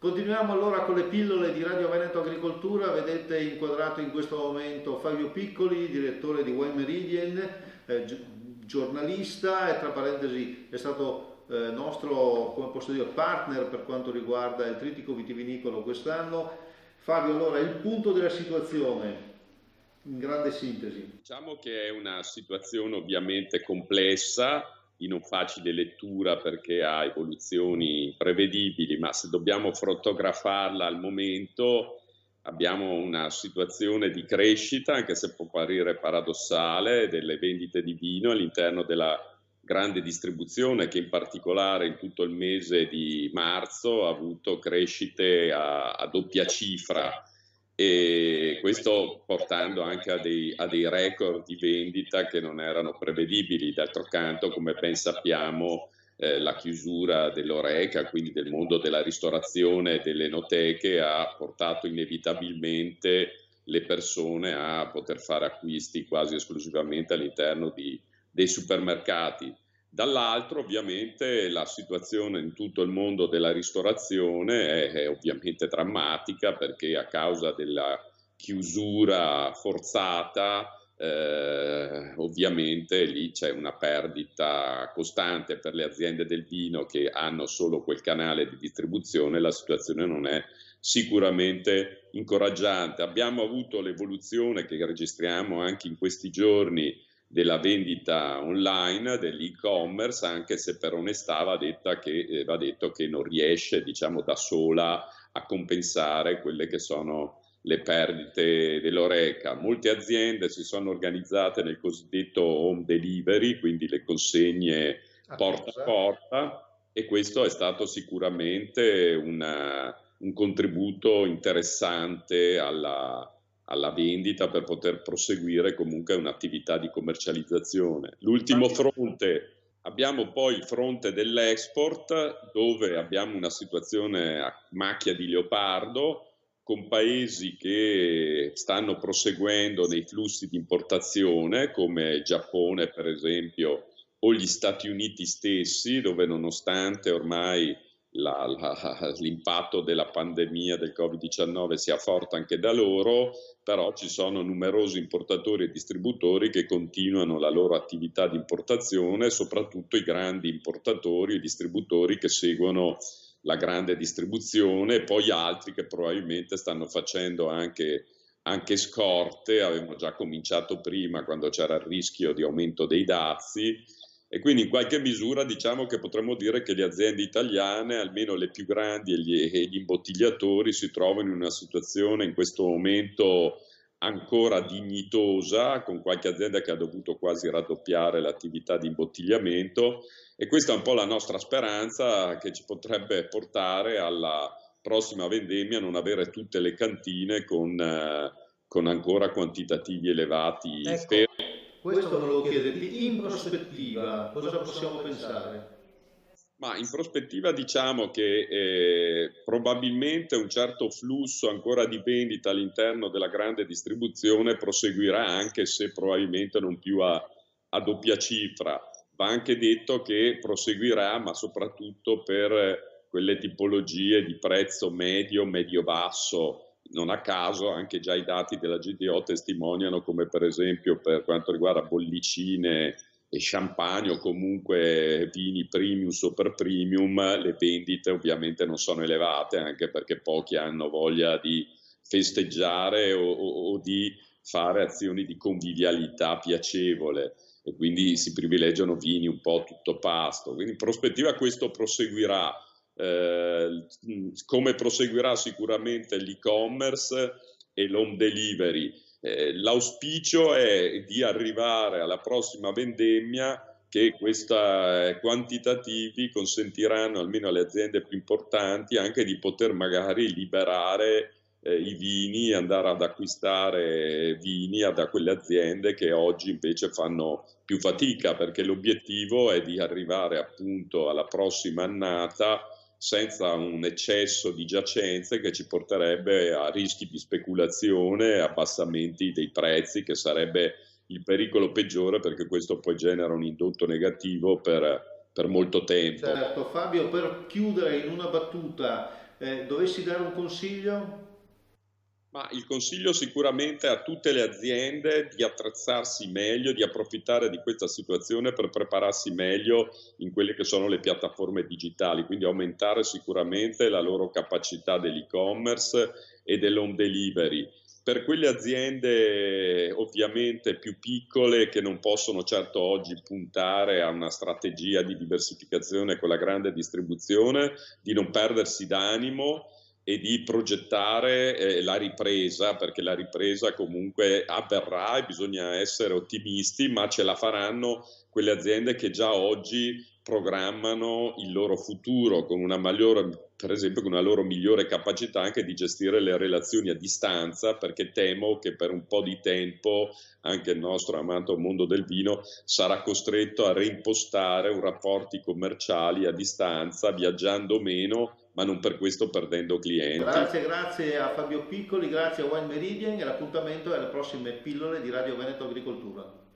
Continuiamo allora con le pillole di Radio Veneto Agricoltura. Vedete inquadrato in questo momento Fabio Piccoli, direttore di Wine Meridian, giornalista e tra parentesi è stato nostro, come posso dire, partner per quanto riguarda il trittico vitivinicolo quest'anno. Fabio, allora il punto della situazione in grande sintesi. Diciamo che è una situazione ovviamente complessa, di non facile lettura perché ha evoluzioni prevedibili, ma se dobbiamo fotografarla al momento abbiamo una situazione di crescita, anche se può apparire paradossale, delle vendite di vino all'interno della grande distribuzione che in particolare in tutto il mese di marzo ha avuto crescite a doppia cifra, e questo portando anche a dei record di vendita che non erano prevedibili. D'altro canto, come ben sappiamo, la chiusura dell'Horeca, quindi del mondo della ristorazione e delle enoteche, ha portato inevitabilmente le persone a poter fare acquisti quasi esclusivamente all'interno dei supermercati. Dall'altro, ovviamente, la situazione in tutto il mondo della ristorazione è ovviamente drammatica, perché a causa della chiusura forzata, ovviamente lì c'è una perdita costante per le aziende del vino che hanno solo quel canale di distribuzione. La situazione non è sicuramente incoraggiante. Abbiamo avuto l'evoluzione che registriamo anche in questi giorni della vendita online, dell'e-commerce, anche se per onestà va detto che non riesce, diciamo, da sola a compensare quelle che sono le perdite dell'Horeca. Molte aziende si sono organizzate nel cosiddetto home delivery, quindi le consegne porta a porta, e questo è stato sicuramente un contributo interessante alla vendita per poter proseguire comunque un'attività di commercializzazione. L'ultimo fronte, abbiamo poi il fronte dell'export, dove abbiamo una situazione a macchia di leopardo, con paesi che stanno proseguendo nei flussi di importazione, come il Giappone per esempio, o gli Stati Uniti stessi, dove nonostante ormai l'impatto della pandemia del Covid-19 sia forte anche da loro, però ci sono numerosi importatori e distributori che continuano la loro attività di importazione, soprattutto i grandi importatori e distributori che seguono la grande distribuzione, e poi altri che probabilmente stanno facendo anche scorte. Avevamo già cominciato prima, quando c'era il rischio di aumento dei dazi, e quindi in qualche misura diciamo che potremmo dire che le aziende italiane, almeno le più grandi e gli imbottigliatori, si trovano in una situazione in questo momento ancora dignitosa, con qualche azienda che ha dovuto quasi raddoppiare l'attività di imbottigliamento, e questa è un po' la nostra speranza, che ci potrebbe portare alla prossima vendemmia a non avere tutte le cantine con ancora quantitativi elevati. Ecco, questo volevo chiederti, in prospettiva, cosa possiamo pensare? Ma in prospettiva diciamo che probabilmente un certo flusso ancora di vendita all'interno della grande distribuzione proseguirà, anche se probabilmente non più a doppia cifra. Va anche detto che proseguirà, ma soprattutto per quelle tipologie di prezzo medio, medio-basso. Non a caso anche già i dati della GDO testimoniano come per esempio per quanto riguarda bollicine e champagne o comunque vini premium, super premium, le vendite ovviamente non sono elevate, anche perché pochi hanno voglia di festeggiare o di fare azioni di convivialità piacevole, e quindi si privilegiano vini un po' tutto pasto. Quindi in prospettiva questo proseguirà. Come proseguirà sicuramente l'e-commerce e l'home delivery. L'auspicio è di arrivare alla prossima vendemmia che questi quantitativi consentiranno almeno alle aziende più importanti anche di poter magari liberare i vini e andare ad acquistare vini da quelle aziende che oggi invece fanno più fatica, perché l'obiettivo è di arrivare appunto alla prossima annata senza un eccesso di giacenze che ci porterebbe a rischi di speculazione e abbassamenti dei prezzi, che sarebbe il pericolo peggiore, perché questo poi genera un indotto negativo per molto tempo. Certo, Fabio, per chiudere in una battuta, Dovessi dare un consiglio? Ma il consiglio sicuramente a tutte le aziende di attrezzarsi meglio, di approfittare di questa situazione per prepararsi meglio in quelle che sono le piattaforme digitali, quindi aumentare sicuramente la loro capacità dell'e-commerce e dell'home delivery. Per quelle aziende ovviamente più piccole che non possono certo oggi puntare a una strategia di diversificazione con la grande distribuzione, di non perdersi d'animo e di progettare la ripresa, perché la ripresa comunque avverrà e bisogna essere ottimisti, ma ce la faranno quelle aziende che già oggi programmano il loro futuro con una migliore, per esempio, con una loro migliore capacità anche di gestire le relazioni a distanza, perché temo che per un po' di tempo anche il nostro amato mondo del vino sarà costretto a reimpostare rapporti commerciali a distanza, viaggiando meno, ma non per questo perdendo clienti. Grazie a Fabio Piccoli, grazie a Wine Meridian e l'appuntamento è alle prossime pillole di Radio Veneto Agricoltura.